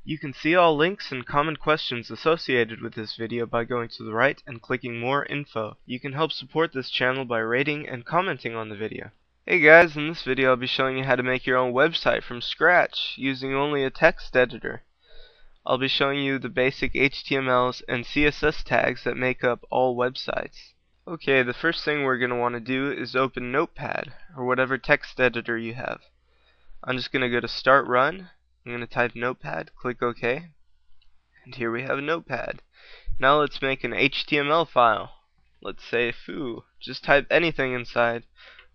You can see all links and common questions associated with this video by going to the right and clicking more info. You can help support this channel by rating and commenting on the video. Hey guys, in this video I'll be showing you how to make your own website from scratch using only a text editor. I'll be showing you the basic HTMLs and CSS tags that make up all websites. Okay, the first thing we're going to want to do is open Notepad or whatever text editor you have. I'm just going to go to Start Run. I'm going to type Notepad, click OK, and here we have a Notepad. Now let's make an HTML file. Let's say foo. Just type anything inside.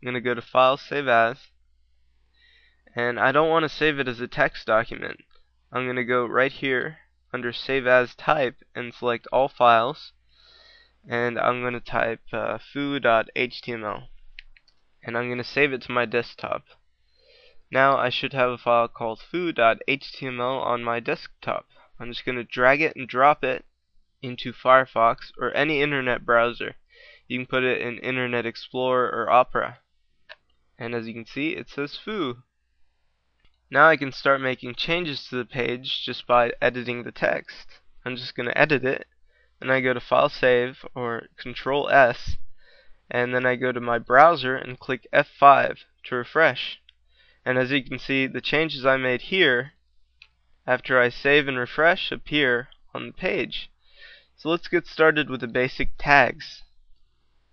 I'm going to go to File, Save As, and I don't want to save it as a text document. I'm going to go right here under Save As Type and select All Files, and I'm going to type foo.html, and I'm going to save it to my desktop. Now I should have a file called foo.html on my desktop. I'm just going to drag it and drop it into Firefox or any internet browser. You can put it in Internet Explorer or Opera. And as you can see, it says foo. Now I can start making changes to the page just by editing the text. I'm just going to edit it, and I go to File Save or Control S, and then I go to my browser and click F5 to refresh. And as you can see, the changes I made here after I save and refresh appear on the page. So let's get started with the basic tags.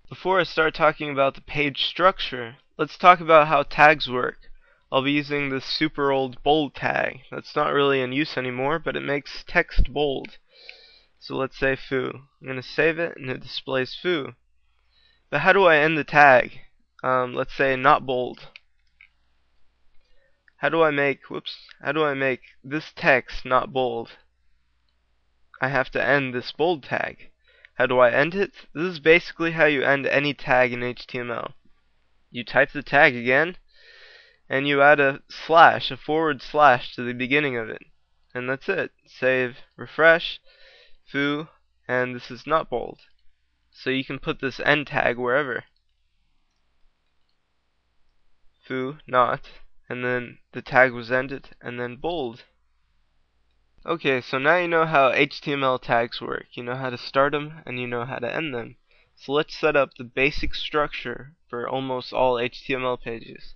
Before I start talking about the page structure, let's talk about how tags work. I'll be using this super old bold tag that's not really in use anymore, but it makes text bold. So let's say foo. I'm going to save it and it displays foo. But how do I end the tag? Let's say not bold. How do I make this text not bold? I have to end this bold tag. How do I end it? This is basically how you end any tag in HTML. You type the tag again, and you add a forward slash to the beginning of it. And that's it. Save, refresh, foo, and this is not bold. So you can put this end tag wherever. Foo, not, and then the tag was ended, and then bold. Okay, so now you know how HTML tags work. You know how to start them, and you know how to end them. So let's set up the basic structure for almost all HTML pages.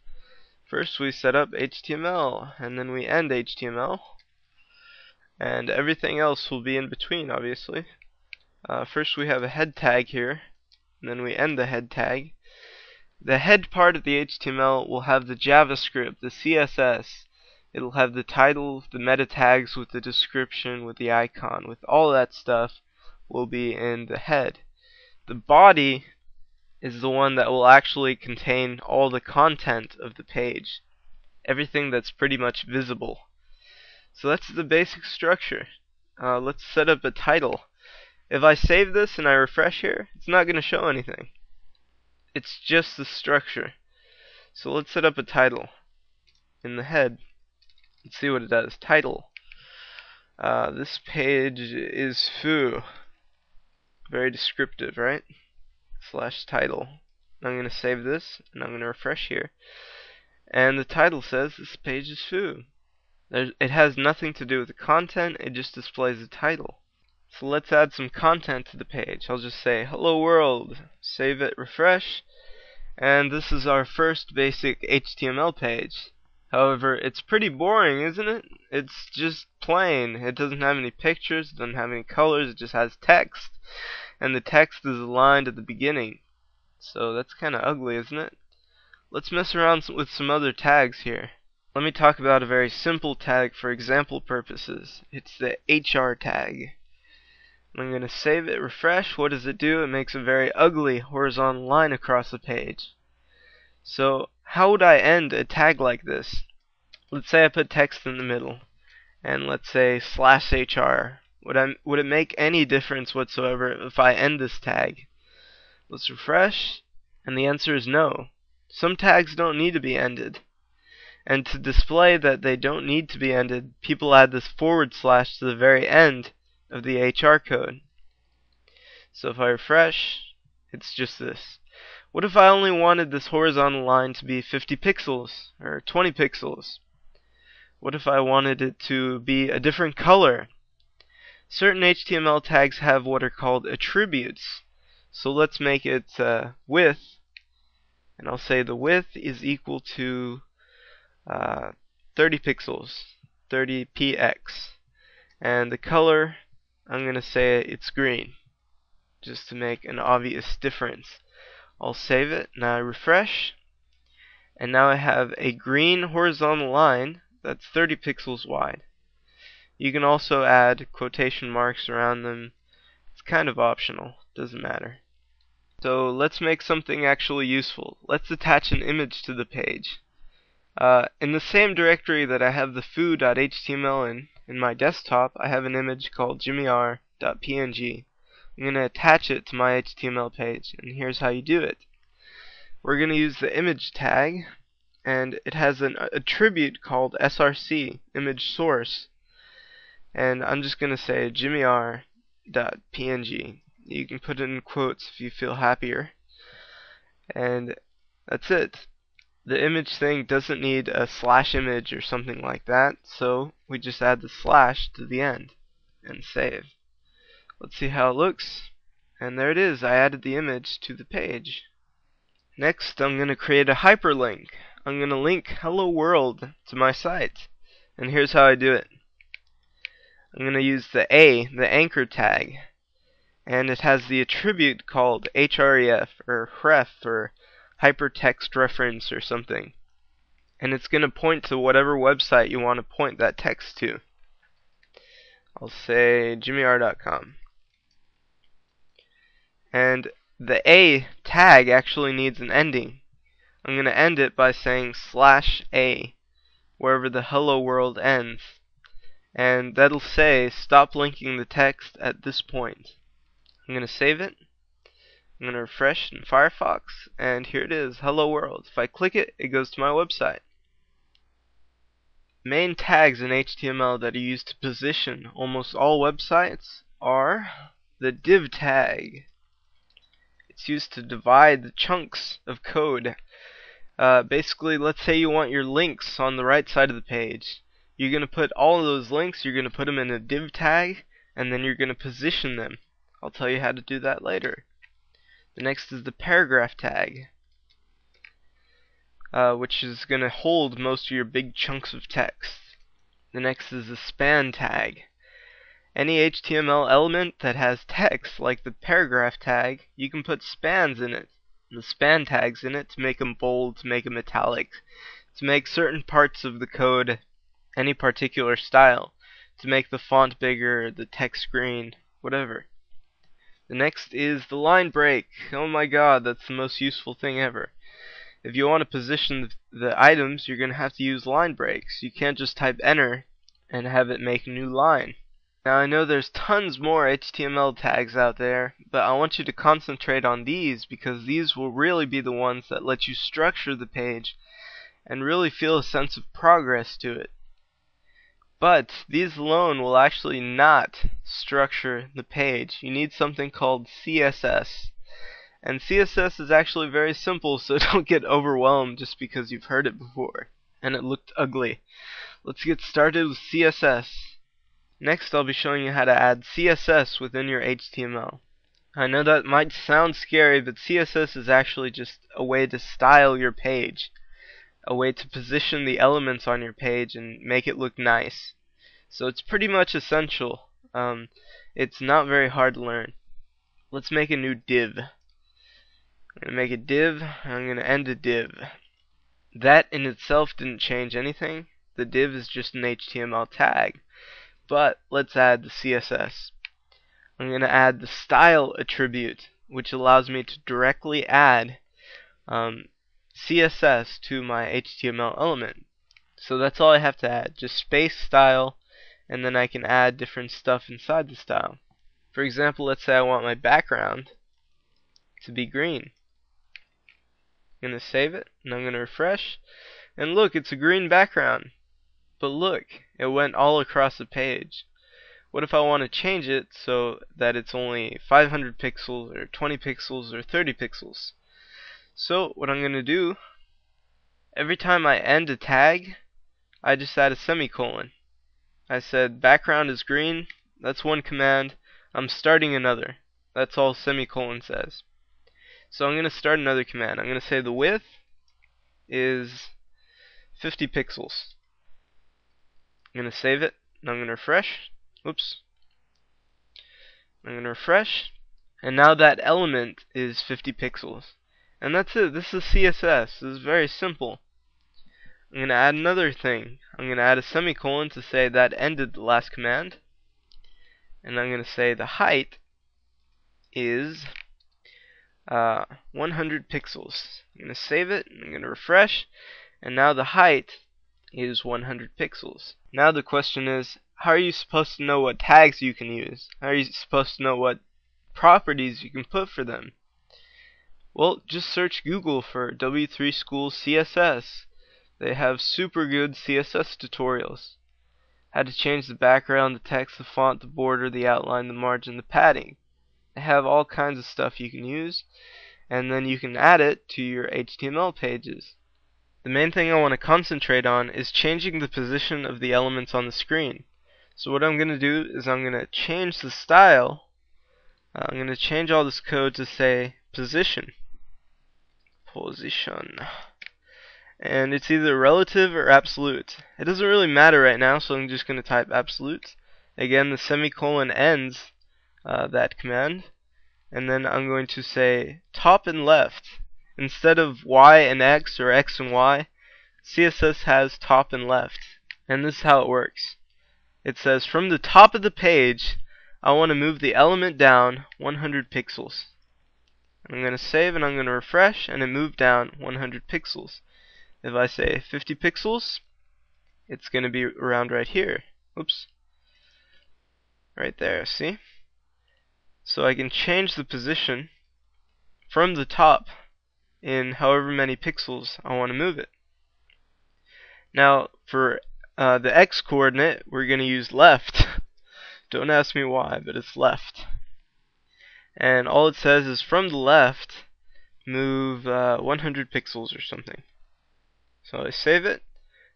First we set up HTML, and then we end HTML, and everything else will be in between, obviously. First we have a head tag here, and then we end the head tag. The head part of the HTML will have the JavaScript, the CSS. It'll have the title, the meta tags with the description, with the icon, with all that stuff will be in the head. The body is the one that will actually contain all the content of the page. Everything that's pretty much visible. So that's the basic structure. Let's set up a title. If I save this and I refresh here, it's not going to show anything. It's just the structure. So let's set up a title in the head. Let's see what it does. Title. This page is foo. Very descriptive, right? /title. I'm going to save this and I'm going to refresh here. And the title says this page is foo. It has nothing to do with the content, it just displays the title. So let's add some content to the page. I'll just say hello world, save it, refresh, and this is our first basic HTML page. However, it's pretty boring, isn't it? It's just plain. It doesn't have any pictures, it doesn't have any colors, it just has text, and the text is aligned at the beginning. So that's kind of ugly, isn't it? Let's mess around with some other tags here. Let me talk about a very simple tag for example purposes. It's the HR tag. I'm going to save it, refresh. What does it do? It makes a very ugly horizontal line across the page. So how would I end a tag like this? Let's say I put text in the middle, and let's say /HR. Would it make any difference whatsoever if I end this tag? Let's refresh, and the answer is no. Some tags don't need to be ended. And to display that they don't need to be ended, people add this / to the very end of the HR code. So if I refresh, it's just this. What if I only wanted this horizontal line to be 50 pixels or 20 pixels? What if I wanted it to be a different color? Certain HTML tags have what are called attributes. So let's make it width, and I'll say the width is equal to 30 pixels, 30px. And the color, I'm going to say it's green, just to make an obvious difference. I'll save it, now I refresh, and now I have a green horizontal line that's 30 pixels wide. You can also add quotation marks around them. It's kind of optional, doesn't matter. So let's make something actually useful. Let's attach an image to the page. In the same directory that I have the foo.html in my desktop, I have an image called jimmyr.png. I'm going to attach it to my HTML page, and here's how you do it. We're going to use the image tag, and it has an attribute called src, image source, and I'm just going to say jimmyr.png. You can put it in quotes if you feel happier, and that's it. The image thing doesn't need a slash image or something like that, so we just add the slash to the end and save. Let's see how it looks, and there it is. I added the image to the page. Next, I'm going to create a hyperlink. I'm going to link Hello World to my site, and here's how I do it. I'm going to use the anchor tag, and it has the attribute called href or href or hypertext reference or something, and it's going to point to whatever website you want to point that text to. I'll say jimmyr.com, and the a tag actually needs an ending. I'm going to end it by saying /a wherever the hello world ends, and that'll say stop linking the text at this point. I'm going to save it. I'm going to refresh in Firefox, and here it is, Hello World. If I click it, it goes to my website. Main tags in HTML that are used to position almost all websites are the div tag. It's used to divide the chunks of code. Basically, let's say you want your links on the right side of the page. You're going to put all of those links, you're going to put them in a div tag, and then you're going to position them. I'll tell you how to do that later. The next is the paragraph tag, which is going to hold most of your big chunks of text. The next is the span tag. Any HTML element that has text, like the paragraph tag, you can put spans in it, the span tags in it, to make them bold, to make them italic, to make certain parts of the code any particular style, to make the font bigger, the text green, whatever. The next is the line break. Oh my god, that's the most useful thing ever. If you want to position the items, you're going to have to use line breaks. You can't just type enter and have it make a new line. Now I know there's tons more HTML tags out there, but I want you to concentrate on these because these will really be the ones that let you structure the page and really feel a sense of progress to it. But these alone will actually not structure the page. You need something called CSS. And CSS is actually very simple, so don't get overwhelmed just because you've heard it before and it looked ugly. Let's get started with CSS. Next, I'll be showing you how to add CSS within your HTML. I know that might sound scary, but CSS is actually just a way to style your page, a way to position the elements on your page and make it look nice. So it's pretty much essential. It's not very hard to learn. Let's make a new div. I'm going to make a div, and I'm going to end a div. That in itself didn't change anything. The div is just an HTML tag. But let's add the CSS. I'm going to add the style attribute, which allows me to directly add CSS to my HTML element. So that's all I have to add, just space style, and then I can add different stuff inside the style. For example, let's say I want my background to be green. I'm going to save it, and I'm going to refresh, and look, it's a green background. But look, it went all across the page. What if I want to change it so that it's only 500 pixels or 20 pixels or 30 pixels? So what I'm going to do, every time I end a tag, I just add a semicolon. I said background is green. That's one command. I'm starting another. That's all semicolon says. So I'm going to start another command. I'm going to say the width is 50 pixels. I'm going to save it, and I'm going to refresh. Oops. I'm going to refresh, and now that element is 50 pixels. And that's it. This is CSS. This is very simple. I'm going to add another thing. I'm going to add a semicolon to say that ended the last command. And I'm going to say the height is 100 pixels. I'm going to save it, and I'm going to refresh, and now the height is 100 pixels. Now the question is, how are you supposed to know what tags you can use? How are you supposed to know what properties you can put for them? Well, just search Google for W3 School CSS. They have super good CSS tutorials. How to change the background, the text, the font, the border, the outline, the margin, the padding. They have all kinds of stuff you can use, and then you can add it to your HTML pages. The main thing I want to concentrate on is changing the position of the elements on the screen. So what I'm going to do is I'm going to change the style. I'm going to change all this code to say position. And it's either relative or absolute. It doesn't really matter right now, so I'm just going to type absolute. Again, the semicolon ends that command. And then I'm going to say top and left. Instead of Y and X or X and Y, CSS has top and left. And this is how it works. It says from the top of the page, I want to move the element down 100 pixels. I'm going to save and I'm going to refresh, and it moved down 100 pixels. If I say 50 pixels, it's going to be around right here. Oops. Right there, see? So I can change the position from the top in however many pixels I want to move it. Now, for the X coordinate, we're going to use left. Don't ask me why, but it's left. And all it says is from the left, move 100 pixels or something. So I save it,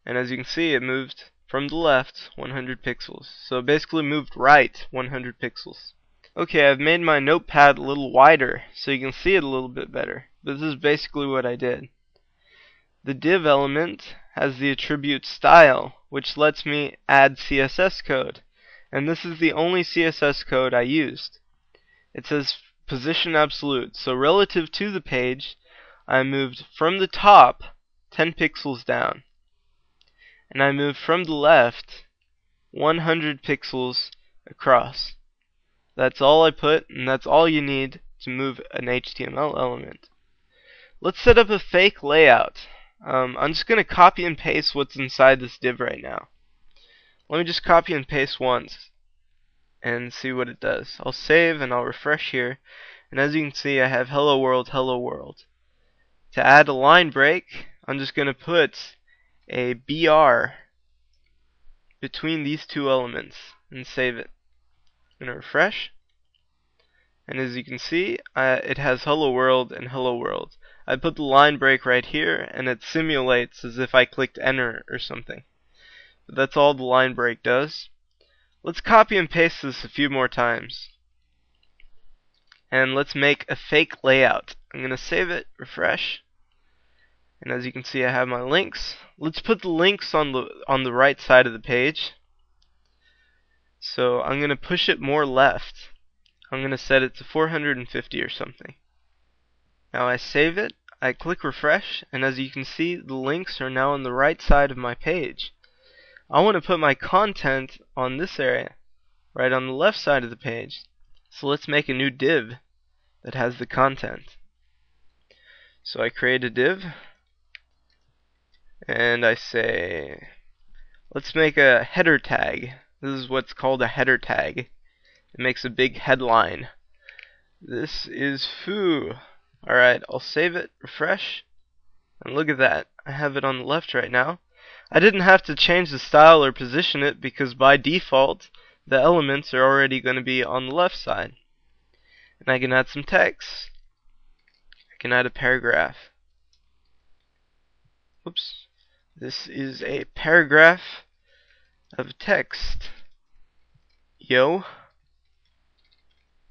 and as you can see, it moved from the left 100 pixels. So it basically moved right 100 pixels. Okay, I've made my notepad a little wider so you can see it a little bit better. But this is basically what I did. The div element has the attribute style, which lets me add CSS code. And this is the only CSS code I used. It says position absolute. So relative to the page, I moved from the top 10 pixels down. And I moved from the left 100 pixels across. That's all I put, and that's all you need to move an HTML element. Let's set up a fake layout. I'm just going to copy and paste what's inside this div right now. Let me just copy and paste once and see what it does. I'll save and I'll refresh here, and as you can see, I have hello world, hello world. To add a line break, I'm just going to put a BR between these two elements and save it. I'm going to refresh, and as you can see, it has hello world and hello world. I put the line break right here, and it simulates as if I clicked enter or something. But that's all the line break does. Let's copy and paste this a few more times. And let's make a fake layout. I'm going to save it, refresh. And as you can see, I have my links. Let's put the links on the right side of the page. So I'm going to push it more left. I'm going to set it to 450 or something. Now I save it, I click refresh, and as you can see, the links are now on the right side of my page. I want to put my content on this area, right on the left side of the page. So let's make a new div that has the content. So I create a div, and I say, let's make a header tag. This is what's called a header tag. It makes a big headline. This is foo. Alright, I'll save it, refresh, and look at that. I have it on the left right now. I didn't have to change the style or position it because by default the elements are already going to be on the left side. And I can add some text. I can add a paragraph. Oops. This is a paragraph of text. Yo.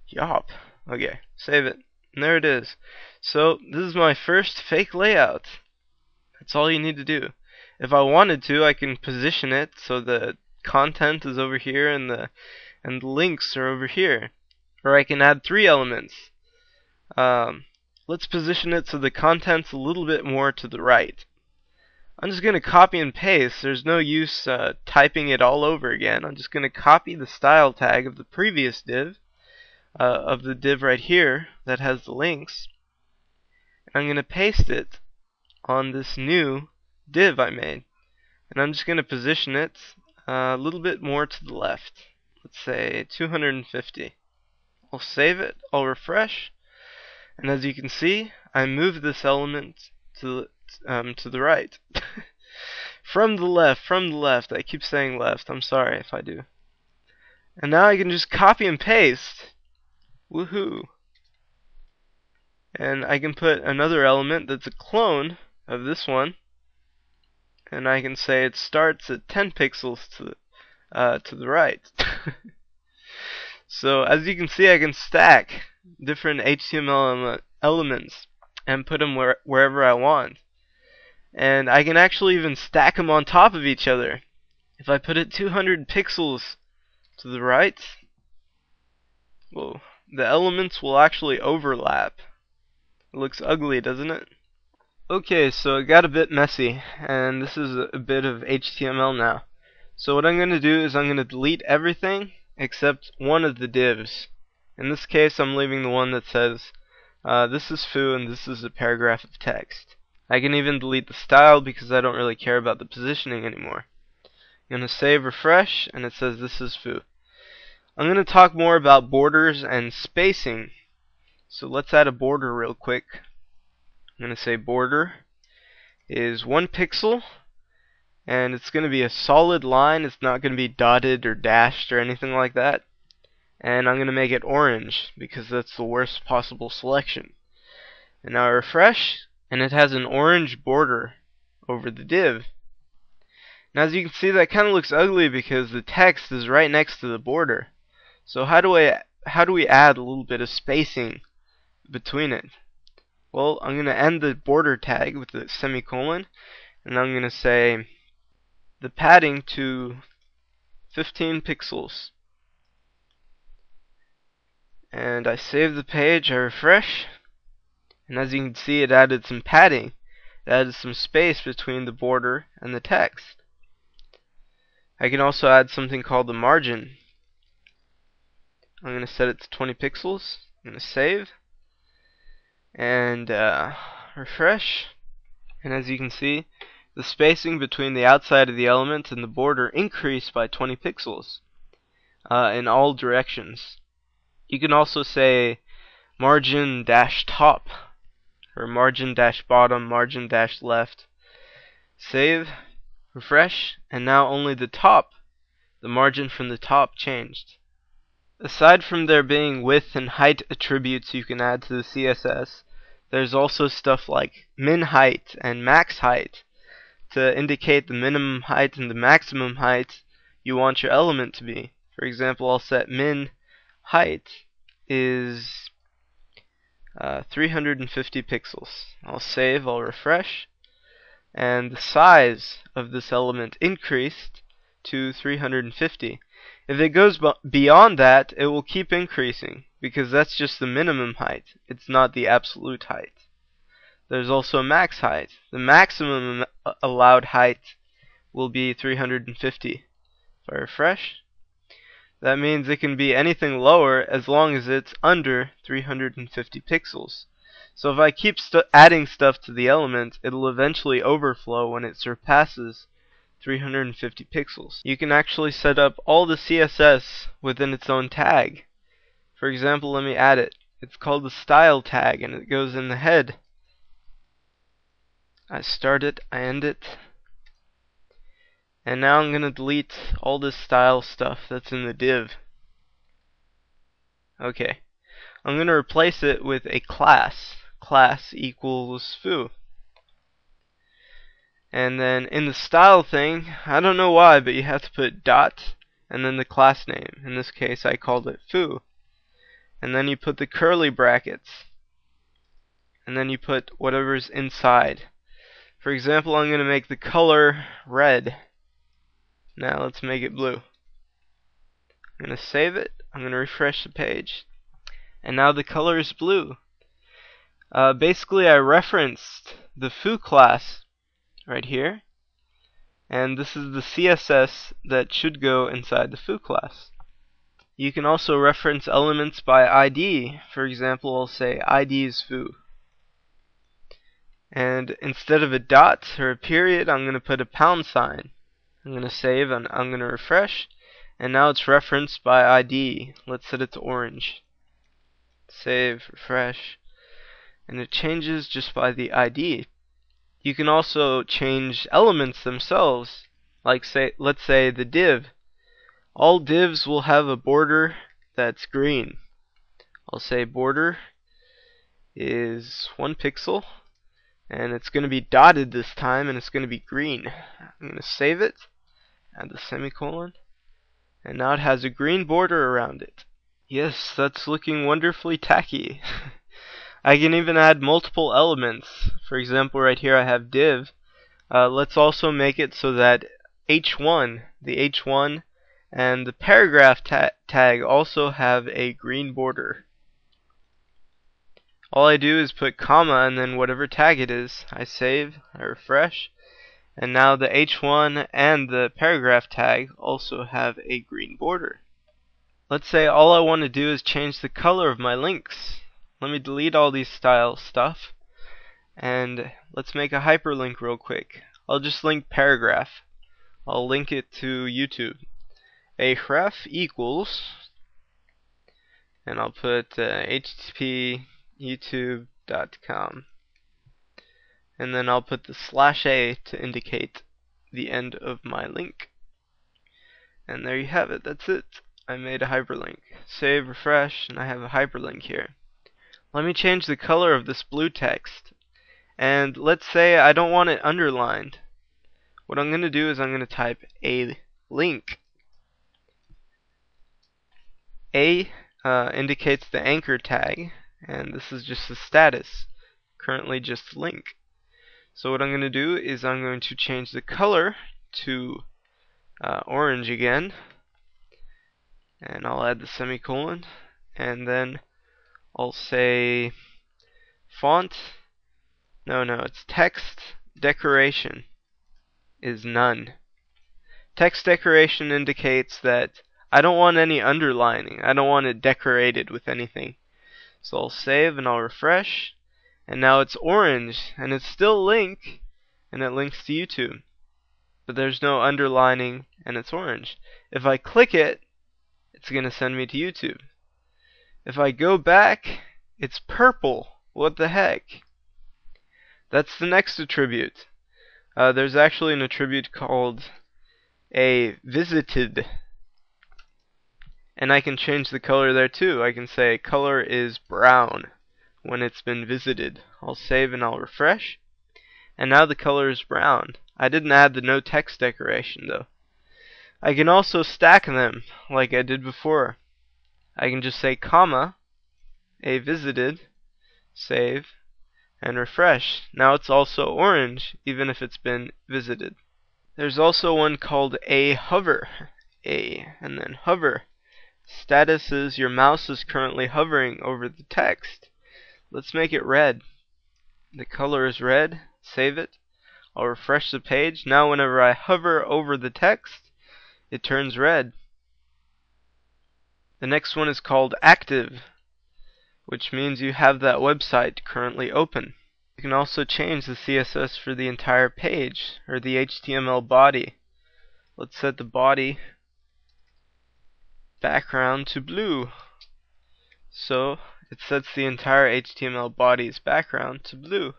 Yop. Okay, save it. And there it is. So this is my first fake layout. That's all you need to do. If I wanted to, I can position it so the content is over here and the links are over here. Or I can add 3 elements. Let's position it so the content's a little bit more to the right. I'm just going to copy and paste. There's no use typing it all over again. I'm just going to copy the style tag of the previous div, of the div right here that has the links. And I'm going to paste it on this new div I made. And I'm just going to position it a little bit more to the left. Let's say 250. I'll save it, I'll refresh, and as you can see, I moved this element to the right. From the left, I keep saying left, I'm sorry if I do. And now I can just copy and paste. Woohoo! And I can put another element that's a clone of this one, and I can say it starts at 10 pixels to the right. So as you can see, I can stack different HTML elements and put them wherever I want. And I can actually even stack them on top of each other. If I put it 200 pixels to the right, well, the elements will actually overlap. It looks ugly, doesn't it? Okay, so it got a bit messy, and this is a bit of HTML now. So what I'm going to do is I'm going to delete everything except one of the divs. In this case, I'm leaving the one that says this is foo and this is a paragraph of text. I can even delete the style because I don't really care about the positioning anymore. I'm going to save, refresh, and it says this is foo. I'm going to talk more about borders and spacing. So let's add a border real quick. I'm going to say border is 1 pixel, and it's going to be a solid line. It's not going to be dotted or dashed or anything like that. And I'm going to make it orange because that's the worst possible selection. And now I refresh, and it has an orange border over the div. Now as you can see, that kind of looks ugly because the text is right next to the border. So how do we add a little bit of spacing between it? Well, I'm going to end the border tag with a semicolon, and I'm going to say the padding to 15 pixels. And I save the page, I refresh, and as you can see, it added some padding. It added some space between the border and the text. I can also add something called the margin. I'm going to set it to 20 pixels. I'm going to save and refresh, and as you can see, the spacing between the outside of the element and the border increased by 20 pixels in all directions. You can also say margin dash top or margin dash bottom, margin dash left. Save, refresh, and now only the margin from the top changed. Aside from there being width and height attributes you can add to the CSS, there's also stuff like min height and max height to indicate the minimum height and the maximum height you want your element to be. For example, I'll set min height is 350 pixels. I'll save, I'll refresh, and the size of this element increased to 350. If it goes beyond that, it will keep increasing because that's just the minimum height. It's not the absolute height. There's also max height. The maximum allowed height will be 350. If I refresh, that means it can be anything lower as long as it's under 350 pixels. So if I keep adding stuff to the element, it'll eventually overflow when it surpasses 350 pixels. You can actually set up all the CSS within its own tag. For example, let me add it. It's called the style tag, and it goes in the head. I start it, I end it, and now I'm going to delete all this style stuff that's in the div. Okay, I'm going to replace it with a class. Class equals foo. And then in the style thing, I don't know why, but you have to put dot and then the class name. In this case, I called it foo. And then you put the curly brackets. And then you put whatever's inside. For example, I'm going to make the color red. Now let's make it blue. I'm going to save it. I'm going to refresh the page. And now the color is blue. Basically, I referenced the foo class right here. And this is the CSS that should go inside the foo class. You can also reference elements by ID. For example, I'll say ID is foo. And instead of a dot or a period, I'm going to put a pound sign. I'm going to save and I'm going to refresh. And now it's referenced by ID. Let's set it to orange. Save, refresh. And it changes just by the ID. You can also change elements themselves. Like let's say the div. All divs will have a border that's green. I'll say border is 1 pixel. And it's going to be dotted this time, and it's going to be green. I'm going to save it, add the semicolon, and now it has a green border around it. Yes, that's looking wonderfully tacky. I can even add multiple elements. For example, right here I have div. Let's also make it so that H1, the H1, and the paragraph tag also have a green border. All I do is put comma and then whatever tag it is. I save, I refresh, and now the H1 and the paragraph tag also have a green border. Let's say all I want to do is change the color of my links. Let me delete all these style stuff, and let's make a hyperlink real quick. I'll just link paragraph. I'll link it to YouTube. Ahref equals, and I'll put http youtube.com, and then I'll put the /a to indicate the end of my link. And there you have it. That's it. I made a hyperlink. Save, refresh, and I have a hyperlink here. Let me change the color of this blue text. And let's say I don't want it underlined. What I'm going to do is I'm going to type a link. A indicates the anchor tag, and this is just the status, currently just link. So what I'm going to do is I'm going to change the color to orange again, and I'll add the semicolon, and then I'll say font, no, it's text decoration is none. Text decoration indicates that I don't want any underlining. I don't want it decorated with anything. So I'll save and I'll refresh, and now it's orange, and it's still link, and it links to YouTube, but there's no underlining and it's orange. If I click it, it's going to send me to YouTube. If I go back, it's purple. What the heck? That's the next attribute. There's actually an attribute called a visited, and I can change the color there too. I can say color is brown when it's been visited. I'll save and I'll refresh, and now the color is brown. I didn't add the no text decoration though. I can also stack them like I did before. I can just say comma, a visited, save, and refresh. Now it's also orange even if it's been visited. There's also one called a hover. A and then hover. Status is your mouse is currently hovering over the text. Let's make it red. The color is red. Save it. I'll refresh the page. Now whenever I hover over the text, it turns red. The next one is called active, which means you have that website currently open. You can also change the CSS for the entire page, or the HTML body. Let's set the body background to blue. So it sets the entire HTML body's background to blue.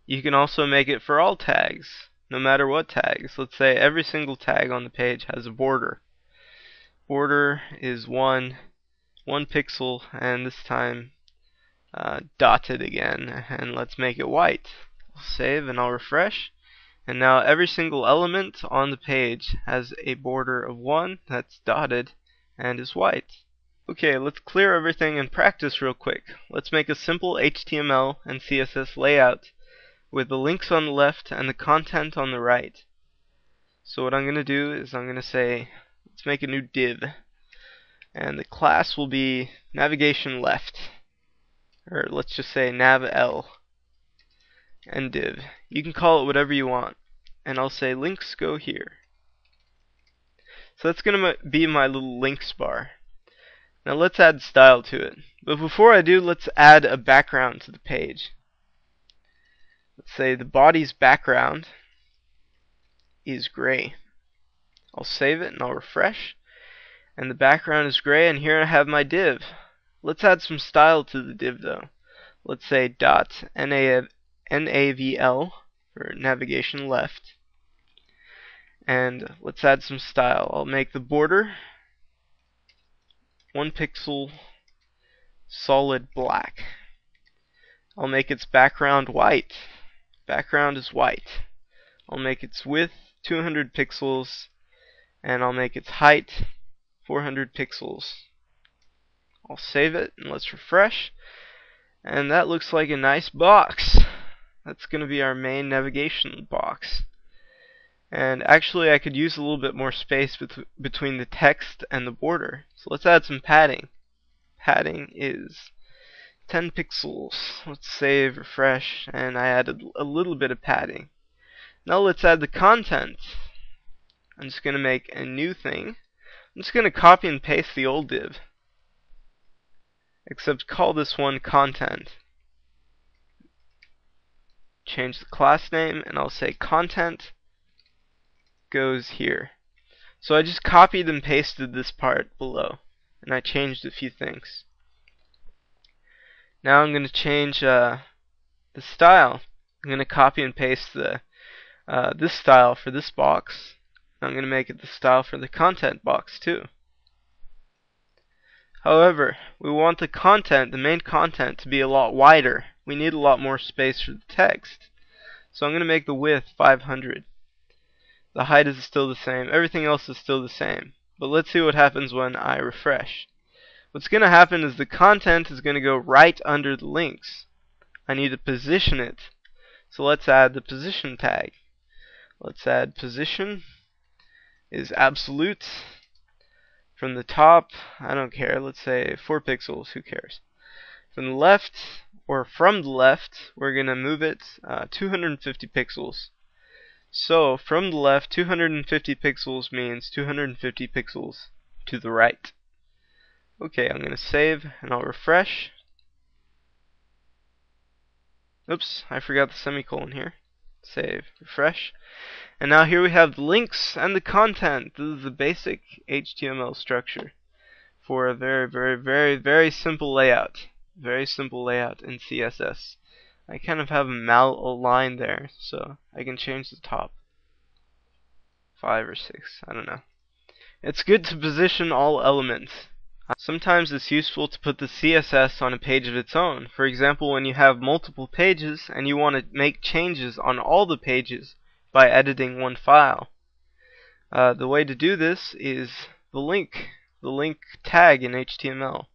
You can also make it for all tags, no matter what tags. Let's say every single tag on the page has a border. Border is 1 pixel, and this time dotted again, and let's make it white. I'll save and I'll refresh, And now every single element on the page has a border of 1 that's dotted and is white. Okay, let's clear everything and practice real quick. Let's make a simple HTML and CSS layout with the links on the left and the content on the right. So what I'm going to do is I'm going to say, let's make a new div. And the class will be navigation left. Or let's just say nav_l and div. You can call it whatever you want. And I'll say links go here. So that's going to be my little links bar. Now let's add style to it. But before I do, let's add a background to the page. Let's say the body's background is gray. I'll save it and I'll refresh. And the background is gray, and here I have my div. Let's add some style to the div though. Let's say dot navl for navigation left. And let's add some style. I'll make the border 1 pixel solid black. I'll make its background white. Background is white. I'll make its width 200 pixels, and I'll make its height 400 pixels. I'll save it and let's refresh. And that looks like a nice box. That's going to be our main navigation box. And actually I could use a little bit more space between the text and the border. So let's add some padding. Padding is 10 pixels. Let's save, refresh, and I added a little bit of padding. Now let's add the content. I'm just going to make a new thing. I'm just going to copy and paste the old div, except call this one content. Change the class name, and I'll say content goes here. So I just copied and pasted this part below, and I changed a few things. Now I'm going to change the style. I'm going to copy and paste this style for this box. I'm going to make it the style for the content box too. However, we want the content, the main content, to be a lot wider. We need a lot more space for the text. So I'm going to make the width 500. The height is still the same. Everything else is still the same. But let's see what happens when I refresh. What's going to happen is the content is going to go right under the links. I need to position it. So let's add the position tag. Let's add position is absolute. From the top, I don't care, let's say 4 pixels, who cares. From the left, we're going to move it 250 pixels. So from the left, 250 pixels means 250 pixels to the right. Okay, I'm going to save and I'll refresh. Oops, I forgot the semicolon here. Save, refresh. And now here we have the links and the content. This is the basic HTML structure for a very simple layout. Very simple layout in CSS. I kind of have a malaligned there, so I can change the top 5 or 6, I don't know. It's good to position all elements. Sometimes it's useful to put the CSS on a page of its own. For example, when you have multiple pages and you want to make changes on all the pages by editing one file. The way to do this is the link tag in HTML.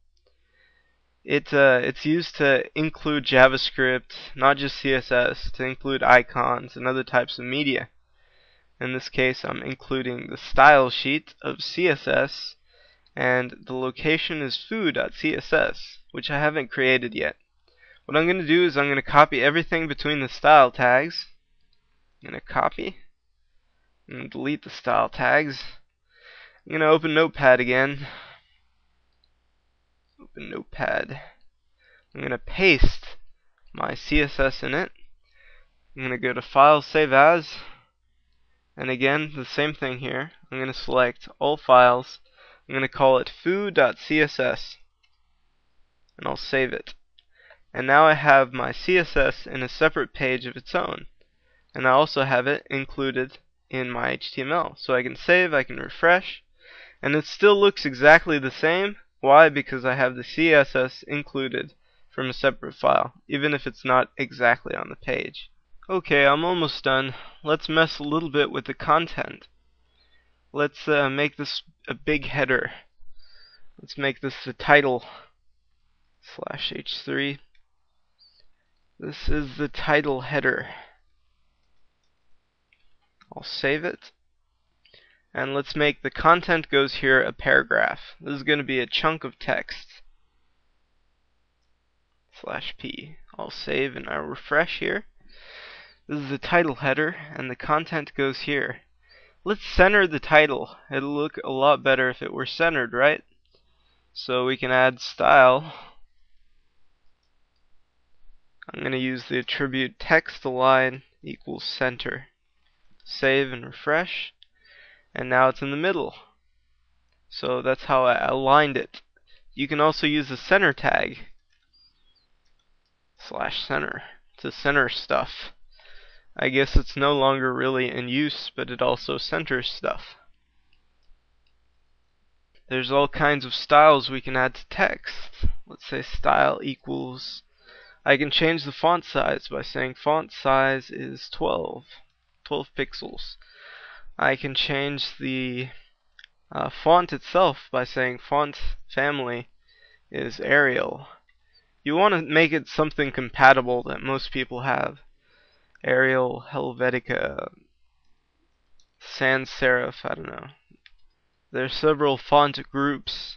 It's used to include JavaScript, not just CSS, to include icons and other types of media. In this case, I'm including the style sheet of CSS, and the location is foo.css, which I haven't created yet. What I'm going to do is I'm going to copy everything between the style tags. I'm going to copy and delete the style tags. I'm going to open Notepad again. Open Notepad. I'm going to paste my CSS in it. I'm going to go to File, Save As. And again, the same thing here. I'm going to select all files. I'm going to call it foo.css. And I'll save it. And now I have my CSS in a separate page of its own. And I also have it included in my HTML. So I can save, I can refresh, and it still looks exactly the same. Why? Because I have the CSS included from a separate file, even if it's not exactly on the page. Okay, I'm almost done. Let's mess a little bit with the content. Let's make this a big header. Let's make this the title /h3. This is the title header. I'll save it. And let's make the content goes here a paragraph. This is going to be a chunk of text. /p. I'll save and I'll refresh here. This is the title header and the content goes here. Let's center the title. It'll look a lot better if it were centered, right? So we can add style. I'm going to use the attribute text align equals center. Save and refresh. And now it's in the middle. So that's how I aligned it. You can also use the center tag /center to center stuff. I guess it's no longer really in use, but it also centers stuff. There's all kinds of styles we can add to text. Let's say style equals, I can change the font size by saying font size is 12 pixels. I can change the font itself by saying font family is Arial. You want to make it something compatible that most people have. Arial, Helvetica, sans serif, I don't know. There's several font groups,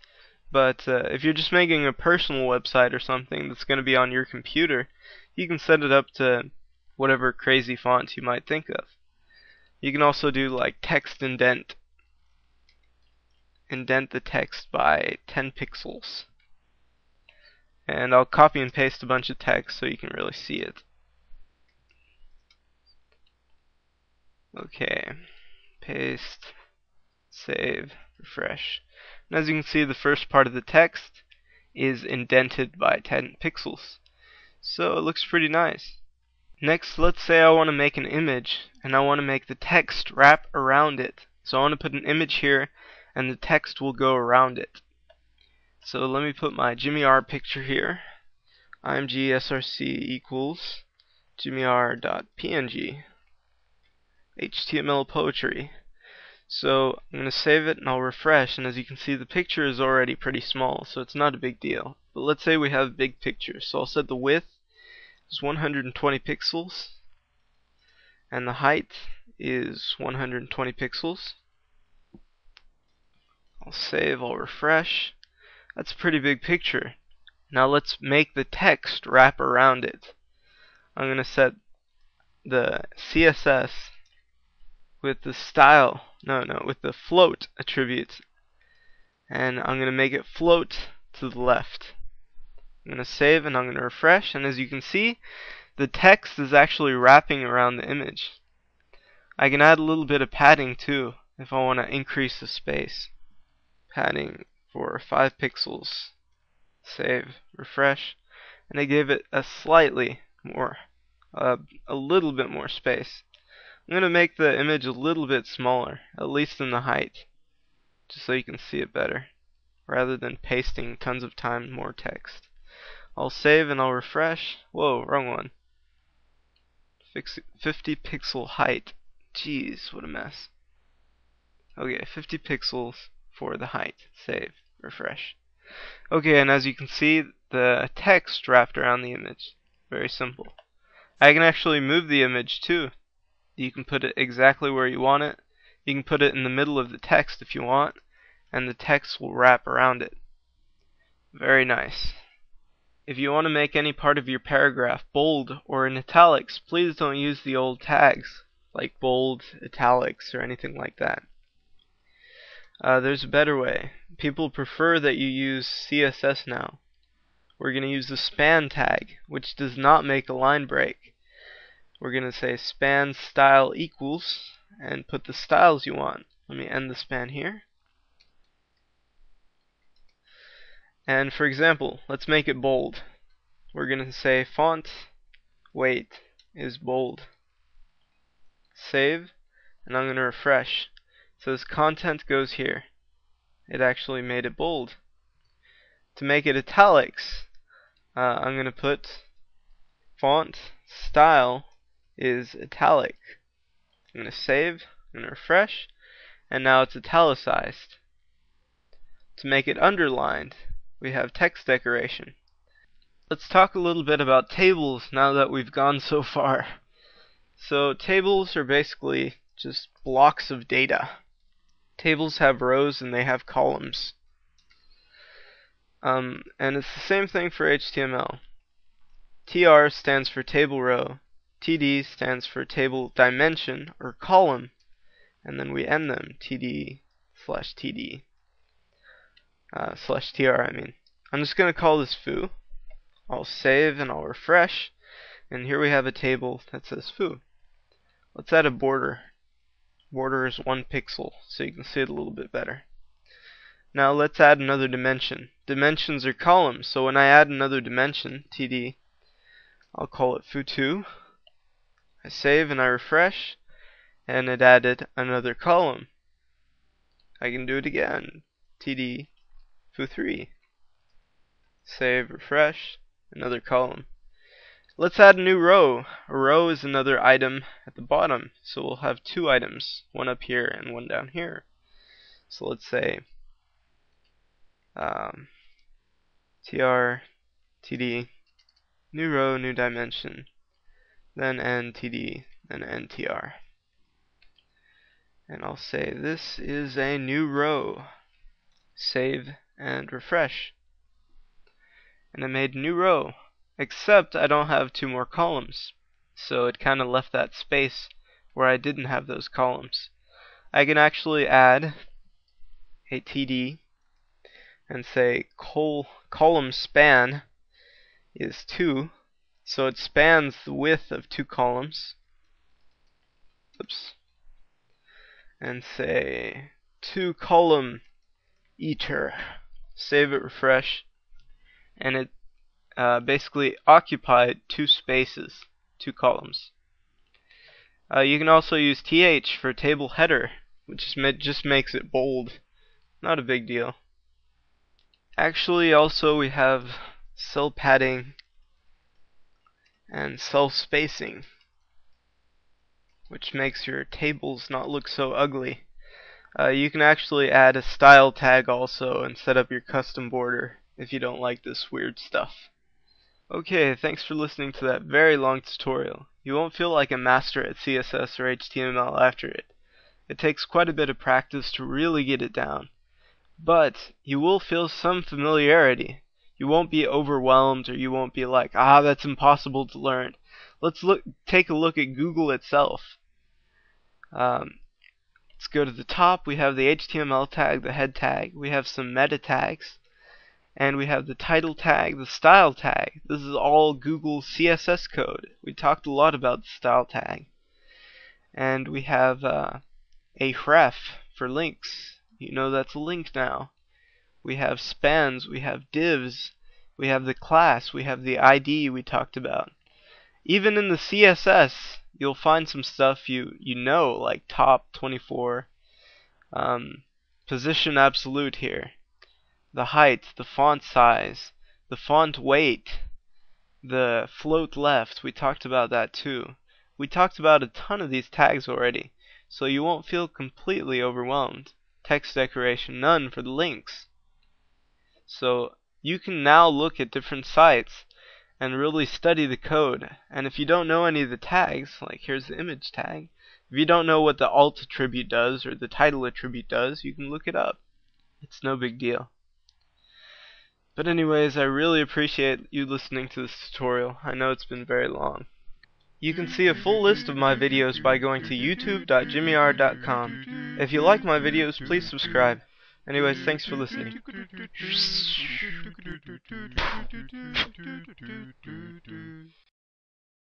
but if you're just making a personal website or something that's going to be on your computer, you can set it up to whatever crazy fonts you might think of. You can also do like text indent. Indent the text by 10 pixels. And I'll copy and paste a bunch of text so you can really see it. Okay, paste, save, refresh. And as you can see, the first part of the text is indented by 10 pixels. So it looks pretty nice. Next, let's say I want to make an image and I want to make the text wrap around it. So I want to put an image here and the text will go around it. So let me put my Jimmy R picture here. img src equals jimmyr.png HTML poetry. So I'm going to save it and I'll refresh, and as you can see the picture is already pretty small, so it's not a big deal. But let's say we have big pictures, so I'll set the width is 120 pixels and the height is 120 pixels. I'll save, I'll refresh. That's a pretty big picture. Now let's make the text wrap around it. I'm going to set the CSS with the style, with the float attributes, and I'm going to make it float to the left. I'm going to save and I'm going to refresh, and as you can see, the text is actually wrapping around the image. I can add a little bit of padding too if I want to increase the space. Padding for 5 pixels. Save, refresh, and I gave it a slightly more, a little bit more space. I'm going to make the image a little bit smaller, at least in the height, just so you can see it better, rather than pasting tons of time more text. I'll save and I'll refresh. Whoa, wrong one. 50 pixel height. Jeez, what a mess. Okay, 50 pixels for the height. Save, refresh. Okay, and as you can see, the text wrapped around the image. Very simple. I can actually move the image too. You can put it exactly where you want it. You can put it in the middle of the text if you want, and the text will wrap around it. Very nice. If you want to make any part of your paragraph bold or in italics, please don't use the old tags like bold, italics, or anything like that. There's a better way. People prefer that you use CSS now. We're going to use the span tag, which does not make a line break. We're going to say span style equals and put the styles you want. Let me end the span here. And for example, let's make it bold. We're going to say font weight is bold. Save, and I'm going to refresh. So this content goes here. It actually made it bold. To make it italics, I'm going to put font style is italic. I'm going to save and refresh, and now it's italicized. To make it underlined, we have text decoration. Let's talk a little bit about tables now that we've gone so far. So tables are basically just blocks of data. Tables have rows and they have columns. And it's the same thing for HTML. TR stands for table row. TD stands for table dimension or column. And then we end them. TD/TD. /TR, I mean. I'm just going to call this foo. I'll save and I'll refresh. And here we have a table that says foo. Let's add a border. Border is 1 pixel, so you can see it a little bit better. Now let's add another dimension. Dimensions are columns, so when I add another dimension, TD, I'll call it foo2. I save and I refresh, and it added another column. I can do it again. TD, foo3. Save, refresh, another column. Let's add a new row. A row is another item at the bottom, so we'll have 2 items, one up here and one down here. So let's say tr, td, new row, new dimension, then ntd, then ntr. And I'll say this is a new row. Save and refresh. And I made a new row, except I don't have 2 more columns. So it kind of left that space where I didn't have those columns. I can actually add a td and say column span is 2, so it spans the width of 2 columns. Oops. And say 2 column eater. Save it, refresh, and it basically occupied 2 spaces, 2 columns. You can also use th for table header, which just makes it bold. Not a big deal. Actually, also we have cell padding and cell spacing, which makes your tables not look so ugly. You can actually add a style tag also and set up your custom border if you don't like this weird stuff. Okay, thanks for listening to that very long tutorial. You won't feel like a master at CSS or HTML after it. It takes quite a bit of practice to really get it down. But you will feel some familiarity. You won't be overwhelmed, or you won't be like, that's impossible to learn. Let's take a look at Google itself. Let's go to the top. We have the HTML tag, the head tag. We have some meta tags. And we have the title tag, the style tag. This is all Google CSS code. We talked a lot about the style tag. And we have a href for links. You know that's a link now. We have spans, we have divs, we have the class, we have the ID we talked about. Even in the CSS, you'll find some stuff you know, like top 24, position absolute here, the height, the font size, the font weight, the float left. We talked about that too. We talked about a ton of these tags already, so you won't feel completely overwhelmed. Text decoration, none for the links. So you can now look at different sites and really study the code. And if you don't know any of the tags, like here's the image tag, if you don't know what the alt attribute does or the title attribute does, you can look it up. It's no big deal. But anyways, I really appreciate you listening to this tutorial. I know it's been very long. You can see a full list of my videos by going to youtube.jimmyr.com. If you like my videos, please subscribe. Anyways, thanks for listening.